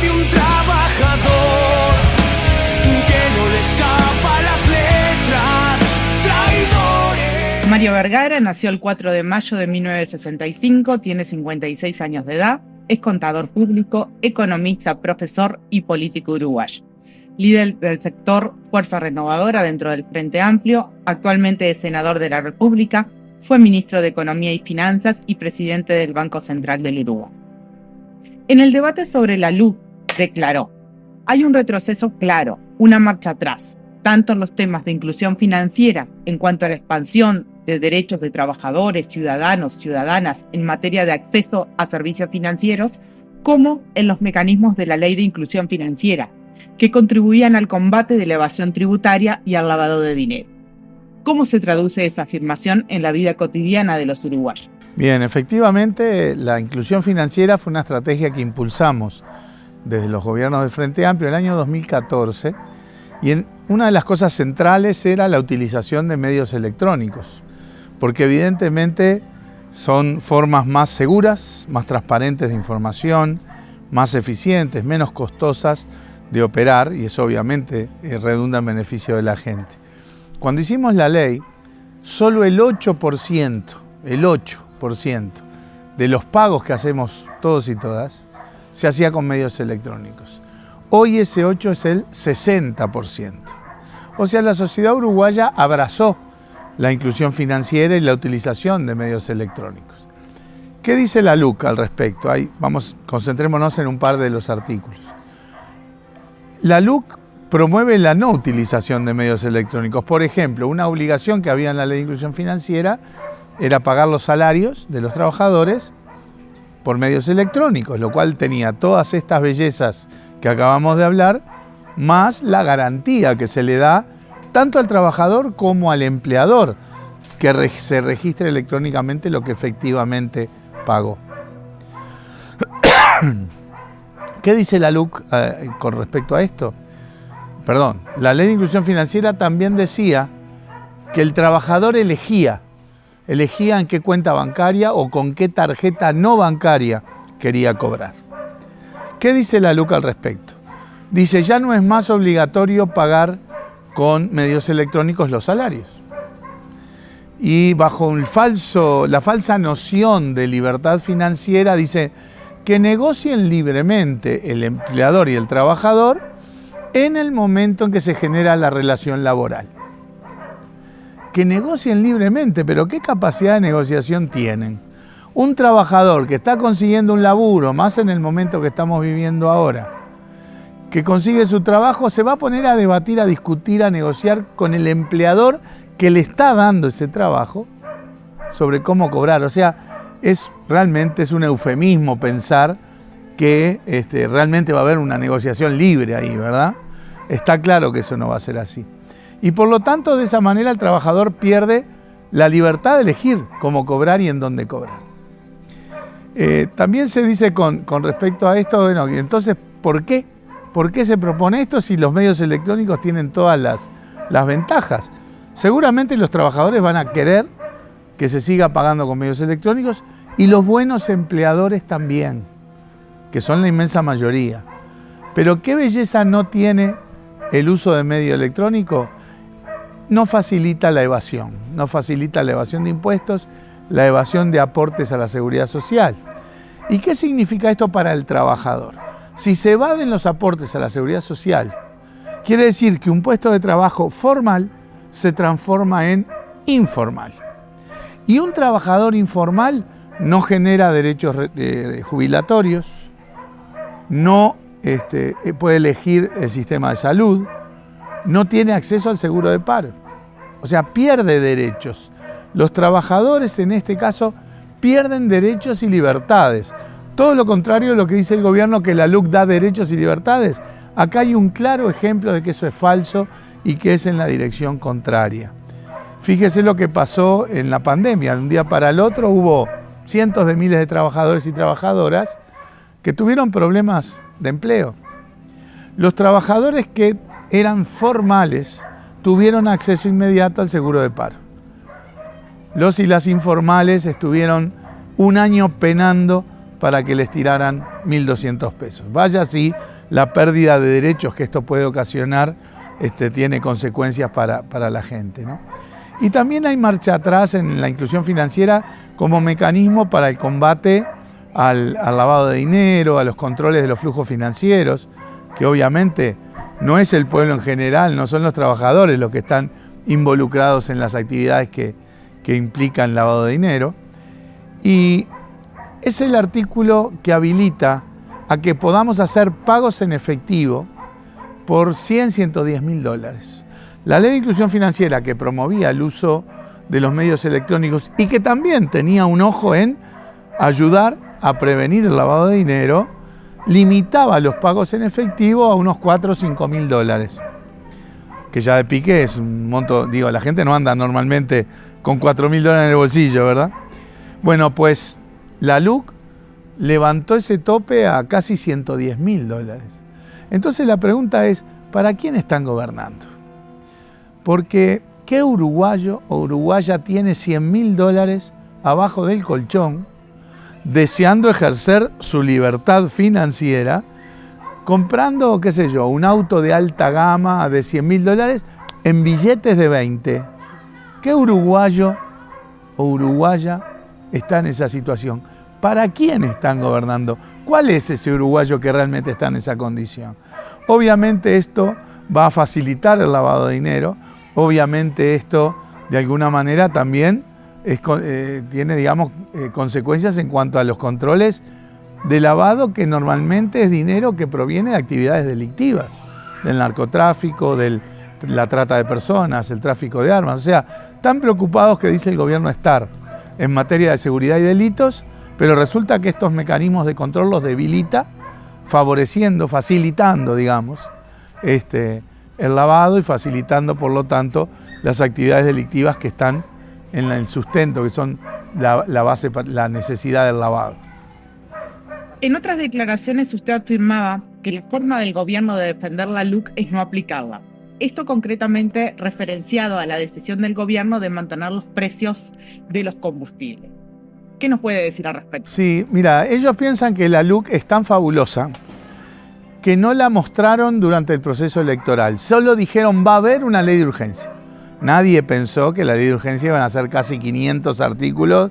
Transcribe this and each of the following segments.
de un trabajador que no le escapa las letras, traidores. Mario Vergara nació el 4 de mayo de 1965, tiene 56 años de edad, es contador público, economista, profesor y político uruguayo. Líder del sector Fuerza Renovadora dentro del Frente Amplio, actualmente es senador de la República, fue ministro de Economía y Finanzas y presidente del Banco Central del Uruguay. En el debate sobre la LUC declaró: hay un retroceso claro, una marcha atrás, tanto en los temas de inclusión financiera en cuanto a la expansión de derechos de trabajadores, ciudadanos, ciudadanas en materia de acceso a servicios financieros, como en los mecanismos de la Ley de Inclusión Financiera, que contribuían al combate de la evasión tributaria y al lavado de dinero. ¿Cómo se traduce esa afirmación en la vida cotidiana de los uruguayos? Bien, efectivamente, la inclusión financiera fue una estrategia que impulsamos desde los gobiernos del Frente Amplio en el año 2014, y una de las cosas centrales era la utilización de medios electrónicos, porque evidentemente son formas más seguras, más transparentes de información, más eficientes, menos costosas de operar, y eso obviamente redunda en beneficio de la gente. Cuando hicimos la ley, solo el 8% de los pagos que hacemos todos y todas se hacía con medios electrónicos. Hoy ese 8 es el 60%. O sea, la sociedad uruguaya abrazó la inclusión financiera y la utilización de medios electrónicos. ¿Qué dice la LUC al respecto? Concentrémonos en un par de los artículos. La LUC promueve la no utilización de medios electrónicos. Por ejemplo, una obligación que había en la Ley de Inclusión Financiera era pagar los salarios de los trabajadores por medios electrónicos, lo cual tenía todas estas bellezas que acabamos de hablar, más la garantía que se le da tanto al trabajador como al empleador, que se registre electrónicamente lo que efectivamente pagó. ¿Qué dice la LUC con respecto a esto? La Ley de Inclusión Financiera también decía que el trabajador elegía en qué cuenta bancaria o con qué tarjeta no bancaria quería cobrar. ¿Qué dice la LUC al respecto? Dice: ya no es más obligatorio pagar con medios electrónicos los salarios. Y bajo la falsa noción de libertad financiera, dice que negocien libremente el empleador y el trabajador en el momento en que se genera la relación laboral. Que negocien libremente, pero ¿qué capacidad de negociación tienen? Un trabajador que está consiguiendo un laburo, más en el momento que estamos viviendo ahora, que consigue su trabajo, se va a poner a debatir, a discutir, a negociar con el empleador que le está dando ese trabajo sobre cómo cobrar. O sea, realmente es un eufemismo pensar que realmente va a haber una negociación libre ahí, ¿verdad? Está claro que eso no va a ser así. Y por lo tanto, de esa manera el trabajador pierde la libertad de elegir cómo cobrar y en dónde cobrar. También se dice con respecto a esto, bueno, entonces, ¿por qué? ¿Por qué se propone esto si los medios electrónicos tienen todas las ventajas? Seguramente los trabajadores van a querer que se siga pagando con medios electrónicos, y los buenos empleadores también, que son la inmensa mayoría. Pero ¿qué belleza no tiene el uso de medio electrónico? No facilita la evasión, no facilita la evasión de impuestos, la evasión de aportes a la seguridad social. ¿Y qué significa esto para el trabajador? Si se evaden los aportes a la seguridad social, quiere decir que un puesto de trabajo formal se transforma en informal. Y un trabajador informal no genera derechos jubilatorios, no puede elegir el sistema de salud, no tiene acceso al seguro de paro. O sea, pierde derechos. Los trabajadores, en este caso, pierden derechos y libertades. Todo lo contrario de lo que dice el gobierno, que la LUC da derechos y libertades. Acá hay un claro ejemplo de que eso es falso y que es en la dirección contraria. Fíjese lo que pasó en la pandemia. De un día para el otro hubo cientos de miles de trabajadores y trabajadoras que tuvieron problemas de empleo. Los trabajadores que eran formales tuvieron acceso inmediato al seguro de paro. Los y las informales estuvieron un año penando para que les tiraran 1.200 pesos. Vaya si la pérdida de derechos que esto puede ocasionar tiene consecuencias para la gente, ¿no? Y también hay marcha atrás en la inclusión financiera como mecanismo para el combate al lavado de dinero, a los controles de los flujos financieros, que obviamente no es el pueblo en general, no son los trabajadores los que están involucrados en las actividades que implican lavado de dinero. Y es el artículo que habilita a que podamos hacer pagos en efectivo por 110 mil dólares. La ley de inclusión financiera, que promovía el uso de los medios electrónicos y que también tenía un ojo en ayudar a prevenir el lavado de dinero, limitaba los pagos en efectivo a unos 4 o 5 mil dólares. Que ya de pique es un monto, digo, la gente no anda normalmente con 4 mil dólares en el bolsillo, ¿verdad? Bueno, pues la LUC levantó ese tope a casi 110 mil dólares. Entonces la pregunta es, ¿para quién están gobernando? Porque ¿qué uruguayo o uruguaya tiene 100 mil dólares abajo del colchón deseando ejercer su libertad financiera comprando, qué sé yo, un auto de alta gama de 100 mil dólares en billetes de 20? ¿Qué uruguayo o uruguaya está en esa situación? ¿Para quién están gobernando? ¿Cuál es ese uruguayo que realmente está en esa condición? Obviamente esto va a facilitar el lavado de dinero, obviamente esto de alguna manera también tiene, digamos, consecuencias en cuanto a los controles de lavado, que normalmente es dinero que proviene de actividades delictivas, del narcotráfico, de la trata de personas, el tráfico de armas. O sea, tan preocupados que dice el gobierno estar en materia de seguridad y delitos, pero resulta que estos mecanismos de control los debilita, favoreciendo, facilitando, digamos, el lavado y facilitando, por lo tanto, las actividades delictivas que están en el sustento, que son la base, la necesidad del lavado. En otras declaraciones usted afirmaba que la forma del gobierno de defender la LUC es no aplicarla. Esto concretamente referenciado a la decisión del gobierno de mantener los precios de los combustibles. ¿Qué nos puede decir al respecto? Sí, mira, ellos piensan que la LUC es tan fabulosa que no la mostraron durante el proceso electoral. Solo dijeron va a haber una ley de urgencia. Nadie pensó que la ley de urgencia iban a ser casi 500 artículos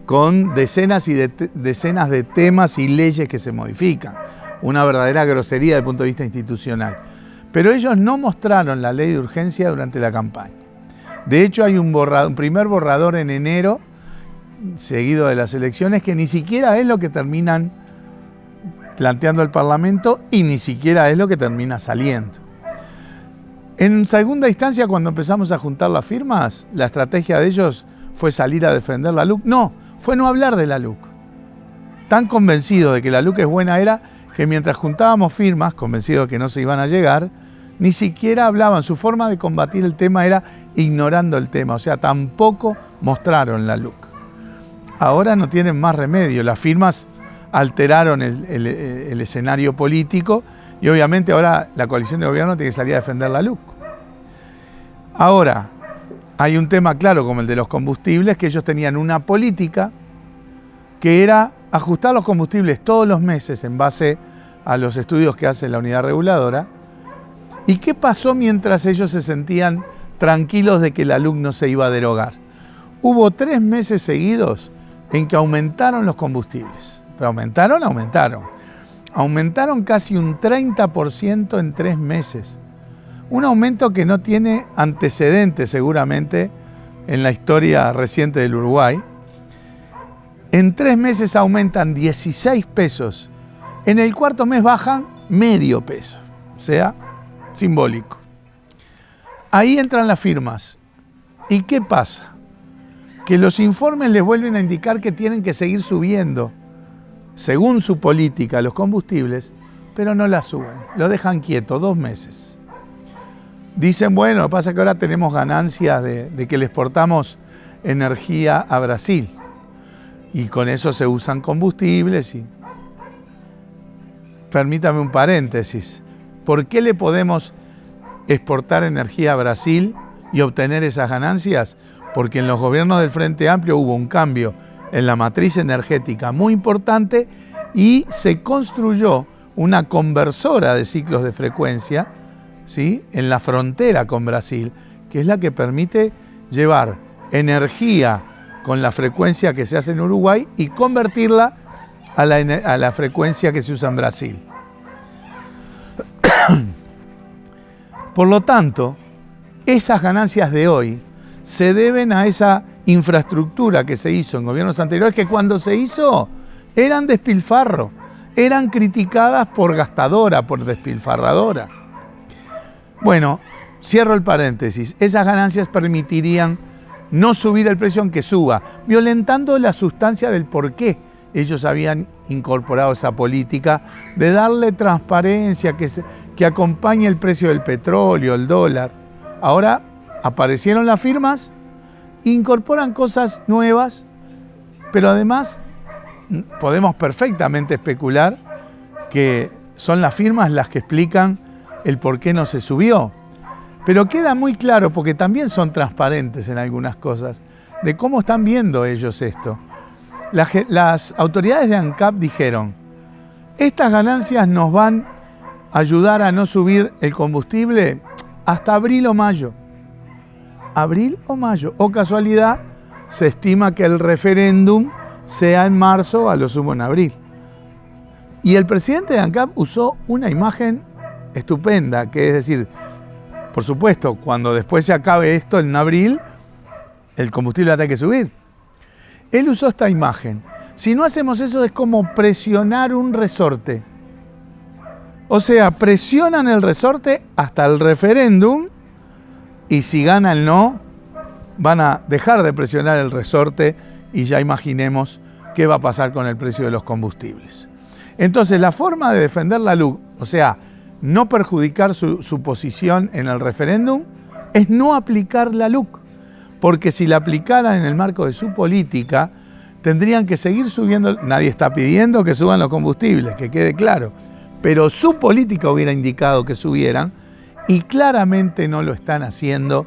con decenas y decenas de temas y leyes que se modifican. Una verdadera grosería desde el punto de vista institucional. Pero ellos no mostraron la ley de urgencia durante la campaña. De hecho, hay un primer borrador en enero, seguido de las elecciones, que ni siquiera es lo que terminan planteando el Parlamento y ni siquiera es lo que termina saliendo. En segunda instancia, cuando empezamos a juntar las firmas, la estrategia de ellos fue salir a defender la LUC. No, fue no hablar de la LUC. Tan convencido de que la LUC es buena era que mientras juntábamos firmas, convencidos de que no se iban a llegar, ni siquiera hablaban. Su forma de combatir el tema era ignorando el tema, o sea, tampoco mostraron la LUC. Ahora no tienen más remedio, las firmas alteraron el escenario político y obviamente ahora la coalición de gobierno tiene que salir a defender la LUC. Ahora, hay un tema claro como el de los combustibles, que ellos tenían una política que era ajustar los combustibles todos los meses en base a los estudios que hace la unidad reguladora. ¿Y qué pasó mientras ellos se sentían tranquilos de que la LUC no se iba a derogar? Hubo 3 meses seguidos en que aumentaron los combustibles. Pero aumentaron. Aumentaron casi un 30% en 3 meses. Un aumento que no tiene antecedentes seguramente en la historia reciente del Uruguay. En 3 meses aumentan 16 pesos. En el cuarto mes bajan medio peso. O sea, simbólico. Ahí entran las firmas. ¿Y qué pasa? Que los informes les vuelven a indicar que tienen que seguir subiendo, según su política, los combustibles, pero no la suben. Lo dejan quieto 2 meses. Dicen, bueno, lo que pasa es que ahora tenemos ganancias de que le exportamos energía a Brasil. Y con eso se usan combustibles. Permítame un paréntesis. ¿Por qué le podemos exportar energía a Brasil y obtener esas ganancias? Porque en los gobiernos del Frente Amplio hubo un cambio en la matriz energética muy importante y se construyó una conversora de ciclos de frecuencia, ¿sí?, en la frontera con Brasil, que es la que permite llevar energía con la frecuencia que se hace en Uruguay y convertirla a la frecuencia que se usa en Brasil. Por lo tanto, esas ganancias de hoy se deben a esa infraestructura que se hizo en gobiernos anteriores, que cuando se hizo eran despilfarro, eran criticadas por gastadora, por despilfarradora. Bueno, cierro el paréntesis, esas ganancias permitirían no subir el precio aunque suba, violentando la sustancia del por qué ellos habían incorporado esa política de darle transparencia, que acompañe el precio del petróleo, el dólar. Ahora aparecieron las firmas, incorporan cosas nuevas, pero además podemos perfectamente especular que son las firmas las que explican el por qué no se subió. Pero queda muy claro, porque también son transparentes en algunas cosas, de cómo están viendo ellos esto. Las autoridades de ANCAP dijeron, estas ganancias nos van a ayudar a no subir el combustible hasta abril o mayo. Abril o mayo. O casualidad, se estima que el referéndum sea en marzo, a lo sumo en abril. Y el presidente de ANCAP usó una imagen estupenda, que es decir, por supuesto, cuando después se acabe esto en abril, el combustible va a tener que subir. Él usó esta imagen. Si no hacemos eso es como presionar un resorte. O sea, presionan el resorte hasta el referéndum y si gana el no, van a dejar de presionar el resorte y ya imaginemos qué va a pasar con el precio de los combustibles. Entonces, la forma de defender la LUC, o sea, no perjudicar su posición en el referéndum, es no aplicar la LUC. Porque si la aplicaran en el marco de su política, tendrían que seguir subiendo. Nadie está pidiendo que suban los combustibles, que quede claro. Pero su política hubiera indicado que subieran y claramente no lo están haciendo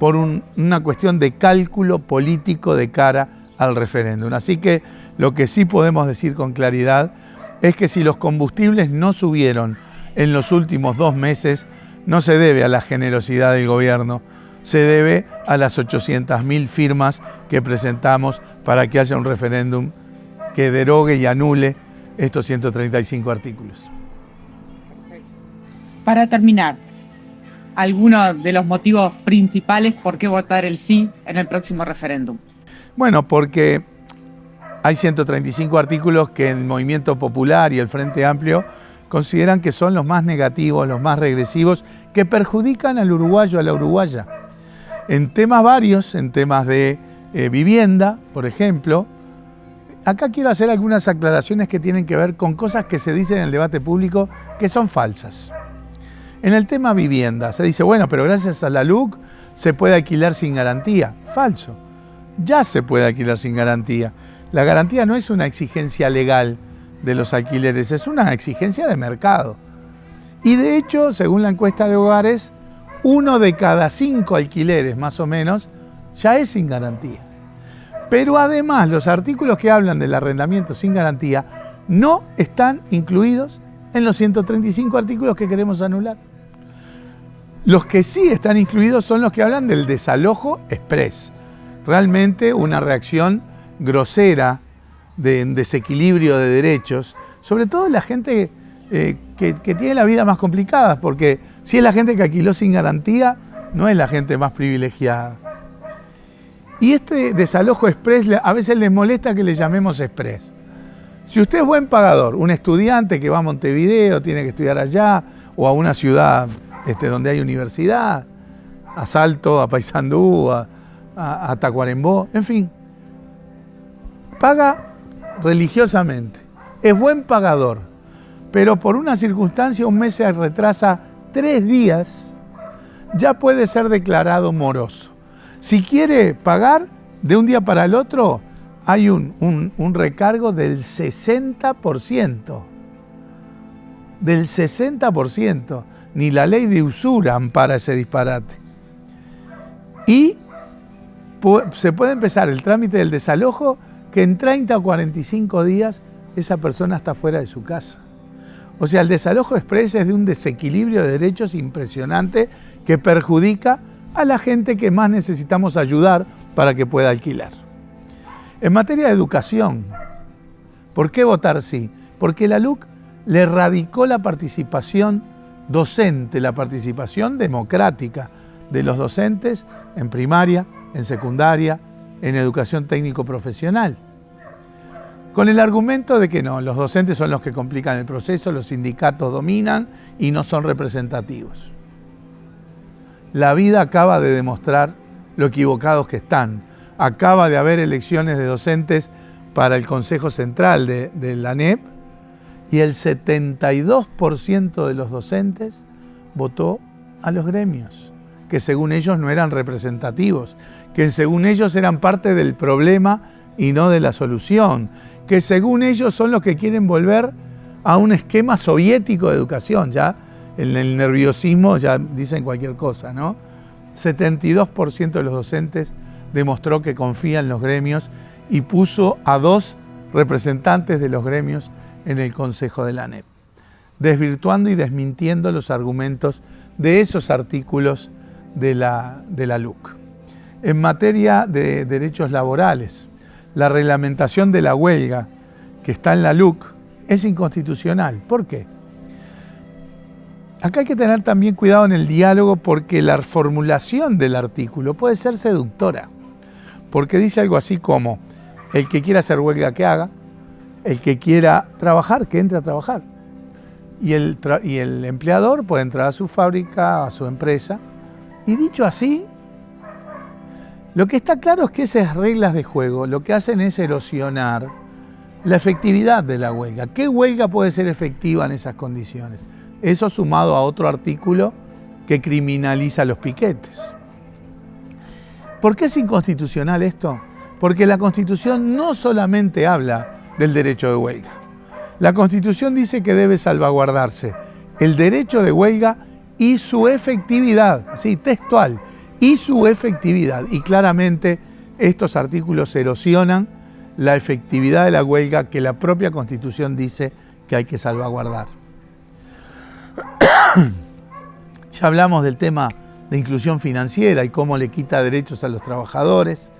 por una cuestión de cálculo político de cara al referéndum. Así que lo que sí podemos decir con claridad es que si los combustibles no subieron en los últimos 2 meses, no se debe a la generosidad del gobierno, se debe a las 800.000 firmas que presentamos para que haya un referéndum que derogue y anule estos 135 artículos. Para terminar, ¿alguno de los motivos principales por qué votar el sí en el próximo referéndum? Bueno, porque hay 135 artículos que el Movimiento Popular y el Frente Amplio consideran que son los más negativos, los más regresivos, que perjudican al uruguayo, a la uruguaya. En temas varios, en temas de vivienda, por ejemplo. Acá quiero hacer algunas aclaraciones que tienen que ver con cosas que se dicen en el debate público que son falsas. En el tema vivienda se dice, bueno, pero gracias a la LUC se puede alquilar sin garantía. Falso. Ya se puede alquilar sin garantía. La garantía no es una exigencia legal de los alquileres, es una exigencia de mercado. Y de hecho, según la encuesta de hogares, 1 de cada 5 alquileres, más o menos, ya es sin garantía. Pero además, los artículos que hablan del arrendamiento sin garantía no están incluidos en los 135 artículos que queremos anular. Los que sí están incluidos son los que hablan del desalojo express. Realmente una reacción grosera de desequilibrio de derechos, sobre todo la gente que tiene la vida más complicada, porque si es la gente que alquiló sin garantía, no es la gente más privilegiada. Y este desalojo express a veces les molesta que le llamemos express. Si usted es buen pagador, un estudiante que va a Montevideo, tiene que estudiar allá, o a una ciudad donde hay universidad, a Salto, a Paysandú, a Tacuarembó, en fin, paga religiosamente, es buen pagador, pero por una circunstancia un mes se retrasa 3 días, ya puede ser declarado moroso. Si quiere pagar de un día para el otro, hay un recargo del 60%. Del 60%. Ni la ley de usura ampara ese disparate. Y se puede empezar el trámite del desalojo que en 30 o 45 días esa persona está fuera de su casa. O sea, el desalojo express es de un desequilibrio de derechos impresionante que perjudica a la gente que más necesitamos ayudar para que pueda alquilar. En materia de educación, ¿por qué votar sí? Porque la LUC le erradicó la participación docente, la participación democrática de los docentes en primaria, en secundaria, en educación técnico-profesional. Con el argumento de que no, los docentes son los que complican el proceso, los sindicatos dominan y no son representativos. La vida acaba de demostrar lo equivocados que están. Acaba de haber elecciones de docentes para el Consejo Central de la ANEP y el 72% de los docentes votó a los gremios, que según ellos no eran representativos, que según ellos eran parte del problema y no de la solución, que según ellos son los que quieren volver a un esquema soviético de educación. Ya en el nerviosismo ya dicen cualquier cosa, ¿no? 72% de los docentes demostró que confía en los gremios y puso a 2 representantes de los gremios en el Consejo de la ANEP, desvirtuando y desmintiendo los argumentos de esos artículos de la LUC. En materia de derechos laborales, la reglamentación de la huelga que está en la LUC es inconstitucional. ¿Por qué? Acá hay que tener también cuidado en el diálogo porque la formulación del artículo puede ser seductora, porque dice algo así como: el que quiera hacer huelga que haga, el que quiera trabajar que entre a trabajar, y el empleador puede entrar a su fábrica, a su empresa, y dicho así, lo que está claro es que esas reglas de juego lo que hacen es erosionar la efectividad de la huelga. ¿Qué huelga puede ser efectiva en esas condiciones? Eso sumado a otro artículo que criminaliza los piquetes. ¿Por qué es inconstitucional esto? Porque la Constitución no solamente habla del derecho de huelga. La Constitución dice que debe salvaguardarse el derecho de huelga y su efectividad, así textual, y su efectividad. Y claramente estos artículos erosionan la efectividad de la huelga que la propia Constitución dice que hay que salvaguardar. Ya hablamos del tema de inclusión financiera y cómo le quita derechos a los trabajadores.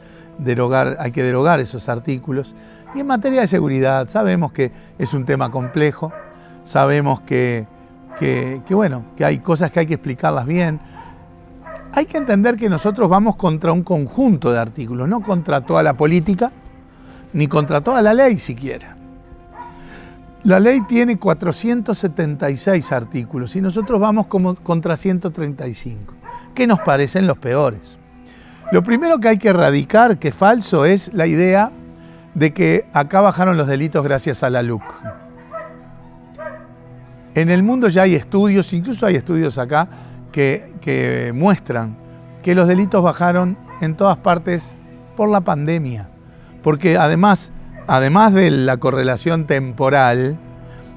Hay que derogar esos artículos. Y en materia de seguridad, sabemos que es un tema complejo, sabemos que hay cosas que hay que explicarlas bien. Hay que entender que nosotros vamos contra un conjunto de artículos, no contra toda la política, ni contra toda la ley siquiera. La ley tiene 476 artículos y nosotros vamos contra 135, que nos parecen los peores. Lo primero que hay que erradicar, que es falso, es la idea de que acá bajaron los delitos gracias a la LUC. En el mundo ya hay estudios, incluso hay estudios acá, que muestran que los delitos bajaron en todas partes por la pandemia. Porque además de la correlación temporal,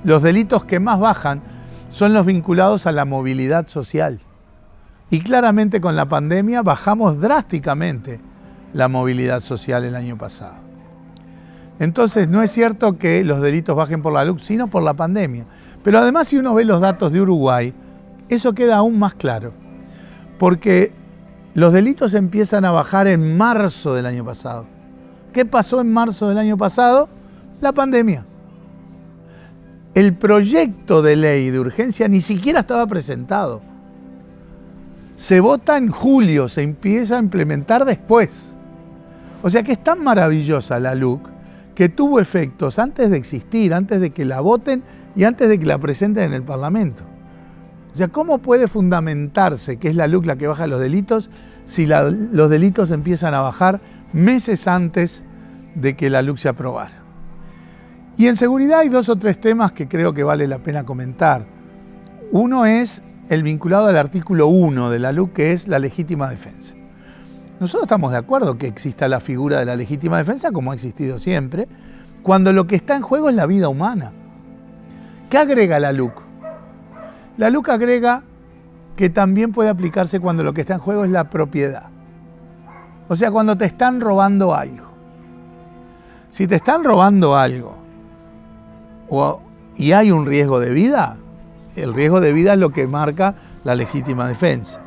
los delitos que más bajan son los vinculados a la movilidad social. Y claramente con la pandemia bajamos drásticamente la movilidad social el año pasado. Entonces no es cierto que los delitos bajen por la LUC, sino por la pandemia. Pero además, si uno ve los datos de Uruguay, eso queda aún más claro. Porque los delitos empiezan a bajar en marzo del año pasado. ¿Qué pasó en marzo del año pasado? La pandemia. El proyecto de ley de urgencia ni siquiera estaba presentado. Se vota en julio, se empieza a implementar después. O sea que es tan maravillosa la LUC que tuvo efectos antes de existir, antes de que la voten y antes de que la presenten en el Parlamento. O sea, ¿cómo puede fundamentarse que es la LUC la que baja los delitos si los delitos empiezan a bajar meses antes de que la LUC se aprobara? Y en seguridad hay 2 o 3 temas que creo que vale la pena comentar. Uno es el vinculado al artículo 1 de la LUC, que es la legítima defensa. Nosotros estamos de acuerdo que exista la figura de la legítima defensa, como ha existido siempre, cuando lo que está en juego es la vida humana. ¿Qué agrega la LUC? La LUC agrega que también puede aplicarse cuando lo que está en juego es la propiedad. O sea, cuando te están robando algo. Si te están robando algo y hay un riesgo de vida, el riesgo de vida es lo que marca la legítima defensa.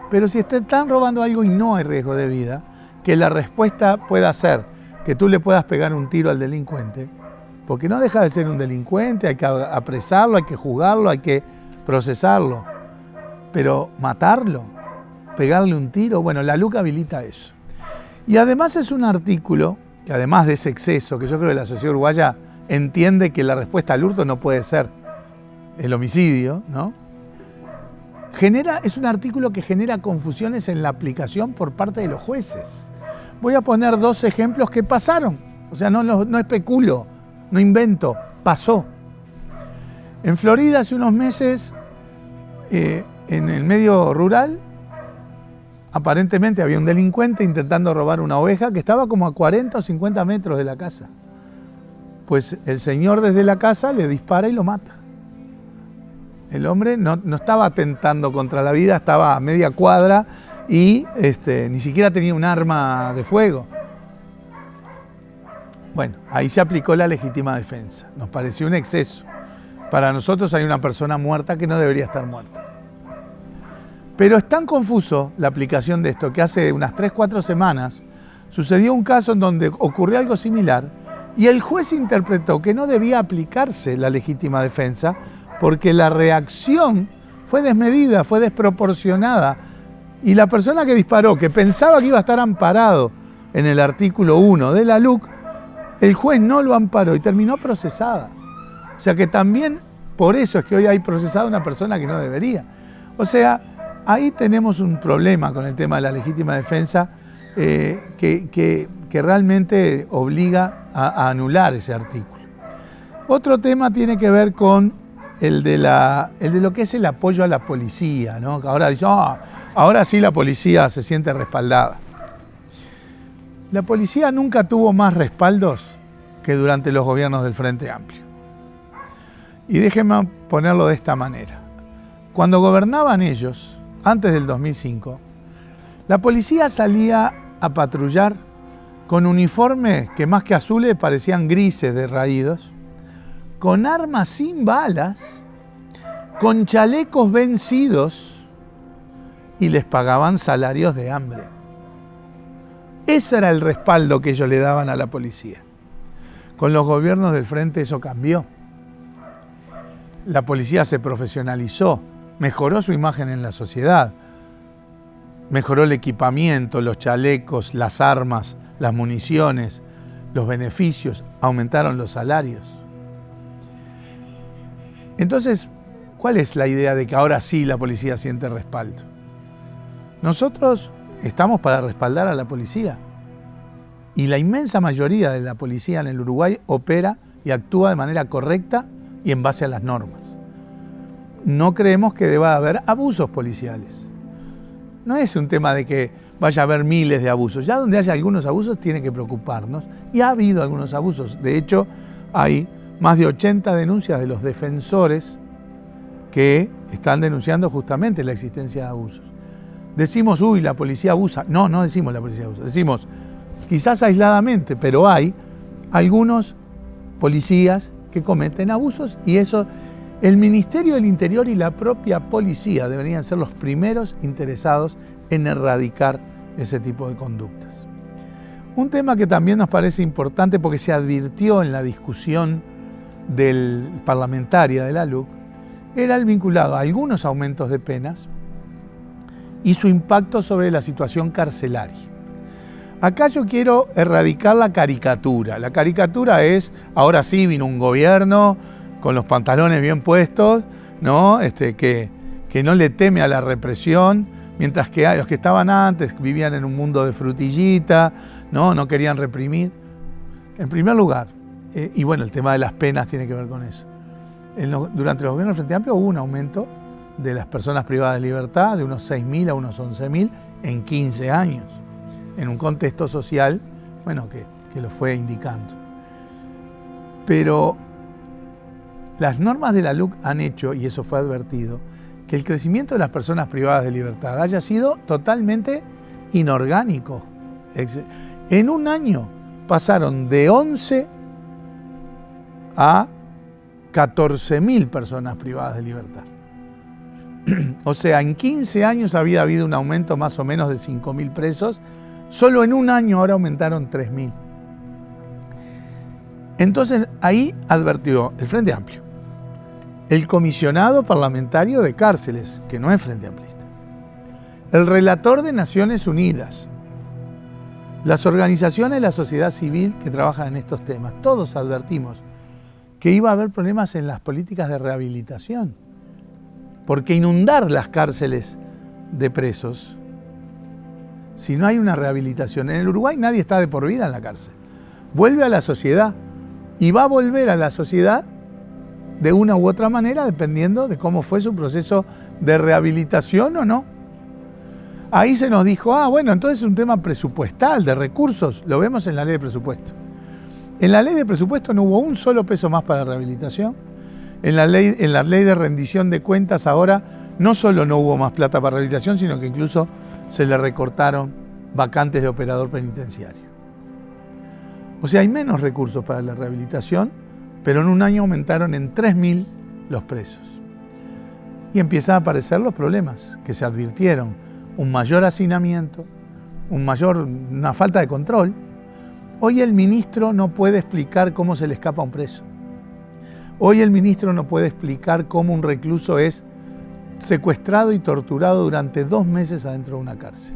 Pero si te están robando algo y no hay riesgo de vida, que la respuesta pueda ser que tú le puedas pegar un tiro al delincuente, porque no deja de ser un delincuente, hay que apresarlo, hay que juzgarlo, hay que procesarlo, pero matarlo, pegarle un tiro, bueno, la LUC habilita eso. Y además es un artículo, que además de ese exceso, que yo creo que la sociedad uruguaya entiende que la respuesta al hurto no puede ser el homicidio, ¿no? Es un artículo que genera confusiones en la aplicación por parte de los jueces. Voy a poner 2 ejemplos que pasaron, o sea, no especulo, no invento, pasó. En Florida hace unos meses, en el medio rural, aparentemente había un delincuente intentando robar una oveja que estaba como a 40 o 50 metros de la casa. Pues el señor desde la casa le dispara y lo mata. El hombre no estaba atentando contra la vida, estaba a media cuadra y ni siquiera tenía un arma de fuego. Bueno, ahí se aplicó la legítima defensa. Nos pareció un exceso. Para nosotros hay una persona muerta que no debería estar muerta. Pero es tan confuso la aplicación de esto que hace unas 3-4 semanas sucedió un caso en donde ocurrió algo similar y el juez interpretó que no debía aplicarse la legítima defensa porque la reacción fue desmedida, fue desproporcionada y la persona que disparó, que pensaba que iba a estar amparado en el artículo 1 de la LUC, el juez no lo amparó y terminó procesada. O sea que también por eso es que hoy hay procesada una persona que no debería. O sea, ahí tenemos un problema con el tema de la legítima defensa que realmente obliga a anular ese artículo. Otro tema tiene que ver con el de lo que es el apoyo a la policía, ¿no? Ahora dicen, ahora sí la policía se siente respaldada. La policía nunca tuvo más respaldos que durante los gobiernos del Frente Amplio. Y déjenme ponerlo de esta manera. Cuando gobernaban ellos, antes del 2005, la policía salía a patrullar con uniformes que más que azules parecían grises de raídos, con armas sin balas, con chalecos vencidos y les pagaban salarios de hambre. Ese era el respaldo que ellos le daban a la policía. Con los gobiernos del Frente eso cambió. La policía se profesionalizó, mejoró su imagen en la sociedad, mejoró el equipamiento, los chalecos, las armas, las municiones, los beneficios, aumentaron los salarios. Entonces, ¿cuál es la idea de que ahora sí la policía siente respaldo? Nosotros estamos para respaldar a la policía y la inmensa mayoría de la policía en el Uruguay opera y actúa de manera correcta y en base a las normas. No creemos que deba haber abusos policiales. No es un tema de que vaya a haber miles de abusos. Ya donde haya algunos abusos tiene que preocuparnos y ha habido algunos abusos. De hecho, hay más de 80 denuncias de los defensores que están denunciando justamente la existencia de abusos. Decimos, uy, la policía abusa. No, no decimos la policía abusa. Decimos, quizás aisladamente, pero hay algunos policías que cometen abusos y eso, el Ministerio del Interior y la propia policía deberían ser los primeros interesados en erradicar ese tipo de conductas. Un tema que también nos parece importante porque se advirtió en la discusión parlamentaria de la LUC era el vinculado a algunos aumentos de penas y su impacto sobre la situación carcelaria. Acá yo quiero erradicar la caricatura. La caricatura es, ahora sí vino un gobierno con los pantalones bien puestos, ¿no? Que no le teme a la represión, mientras que los que estaban antes vivían en un mundo de frutillita, no querían reprimir. En primer lugar, y bueno, el tema de las penas tiene que ver con eso. Durante los gobiernos del Frente Amplio hubo un aumento de las personas privadas de libertad de unos 6.000 a unos 11.000 en 15 años, en un contexto social, bueno, que lo fue indicando. Pero las normas de la LUC han hecho, y eso fue advertido, que el crecimiento de las personas privadas de libertad haya sido totalmente inorgánico. En un año pasaron de 11 a 14.000 personas privadas de libertad. O sea, en 15 años había habido un aumento más o menos de 5.000 presos. Solo en un año ahora aumentaron 3.000. Entonces ahí advirtió el Frente Amplio, el comisionado parlamentario de cárceles, que no es Frente Amplista, el relator de Naciones Unidas, las organizaciones de la sociedad civil que trabajan en estos temas. Todos advertimos que iba a haber problemas en las políticas de rehabilitación, porque inundar las cárceles de presos, si no hay una rehabilitación. En el Uruguay nadie está de por vida en la cárcel. Vuelve a la sociedad y va a volver a la sociedad de una u otra manera dependiendo de cómo fue su proceso de rehabilitación o no. Ahí se nos dijo, bueno, entonces es un tema presupuestal, de recursos. Lo vemos en la ley de presupuesto. En la ley de presupuesto no hubo un solo peso más para rehabilitación. En la ley de rendición de cuentas ahora no solo no hubo más plata para rehabilitación, sino que incluso se le recortaron vacantes de operador penitenciario. O sea, hay menos recursos para la rehabilitación, pero en un año aumentaron en 3.000 los presos. Y empiezan a aparecer los problemas que se advirtieron. Un mayor hacinamiento, una falta de control. Hoy el ministro no puede explicar cómo se le escapa a un preso. Hoy el ministro no puede explicar cómo un recluso es secuestrado y torturado durante 2 meses adentro de una cárcel.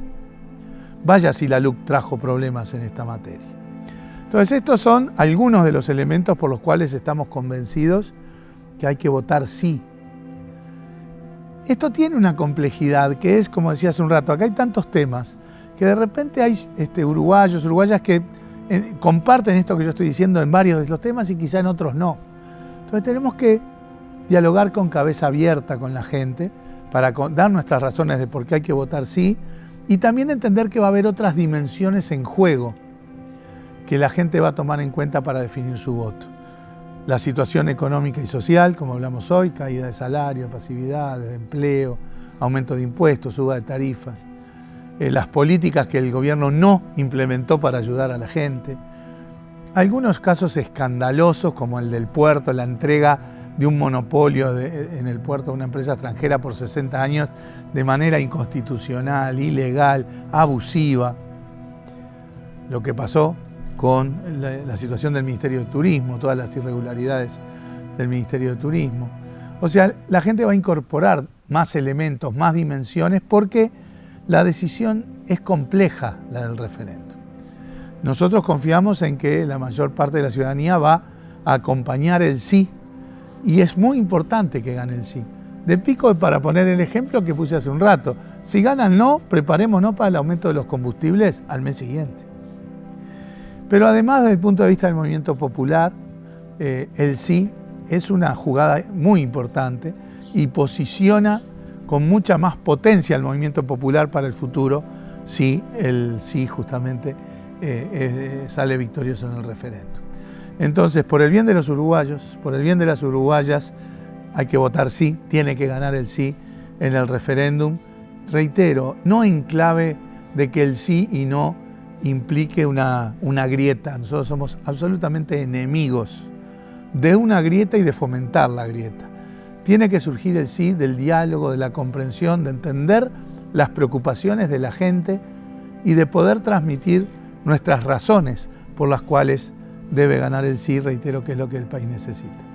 Vaya si la LUC trajo problemas en esta materia. Entonces estos son algunos de los elementos por los cuales estamos convencidos que hay que votar sí. Esto tiene una complejidad que es, como decía hace un rato, acá hay tantos temas que de repente hay uruguayos, uruguayas que comparten esto que yo estoy diciendo en varios de los temas y quizá en otros no. Entonces tenemos que dialogar con cabeza abierta con la gente para dar nuestras razones de por qué hay que votar sí y también entender que va a haber otras dimensiones en juego que la gente va a tomar en cuenta para definir su voto. La situación económica y social, como hablamos hoy, caída de salario, pasividad, de empleo, aumento de impuestos, suba de tarifas, las políticas que el gobierno no implementó para ayudar a la gente, algunos casos escandalosos como el del puerto, la entrega de un monopolio en el puerto a una empresa extranjera por 60 años de manera inconstitucional, ilegal, abusiva. Lo que pasó con la situación del Ministerio de Turismo, todas las irregularidades del Ministerio de Turismo. O sea, la gente va a incorporar más elementos, más dimensiones, porque la decisión es compleja, la del referéndum. Nosotros confiamos en que la mayor parte de la ciudadanía va a acompañar el sí, y es muy importante que gane el sí. De pico, para poner el ejemplo que puse hace un rato, si gana el no, preparémonos para el aumento de los combustibles al mes siguiente. Pero además, desde el punto de vista del movimiento popular, el sí es una jugada muy importante y posiciona con mucha más potencia al movimiento popular para el futuro si el sí justamente sale victorioso en el referéndum. Entonces, por el bien de los uruguayos, por el bien de las uruguayas, hay que votar sí, tiene que ganar el sí en el referéndum. Reitero, no en clave de que el sí y no implique una grieta. Nosotros somos absolutamente enemigos de una grieta y de fomentar la grieta. Tiene que surgir el sí del diálogo, de la comprensión, de entender las preocupaciones de la gente y de poder transmitir nuestras razones por las cuales debe ganar el sí, reitero, que es lo que el país necesita.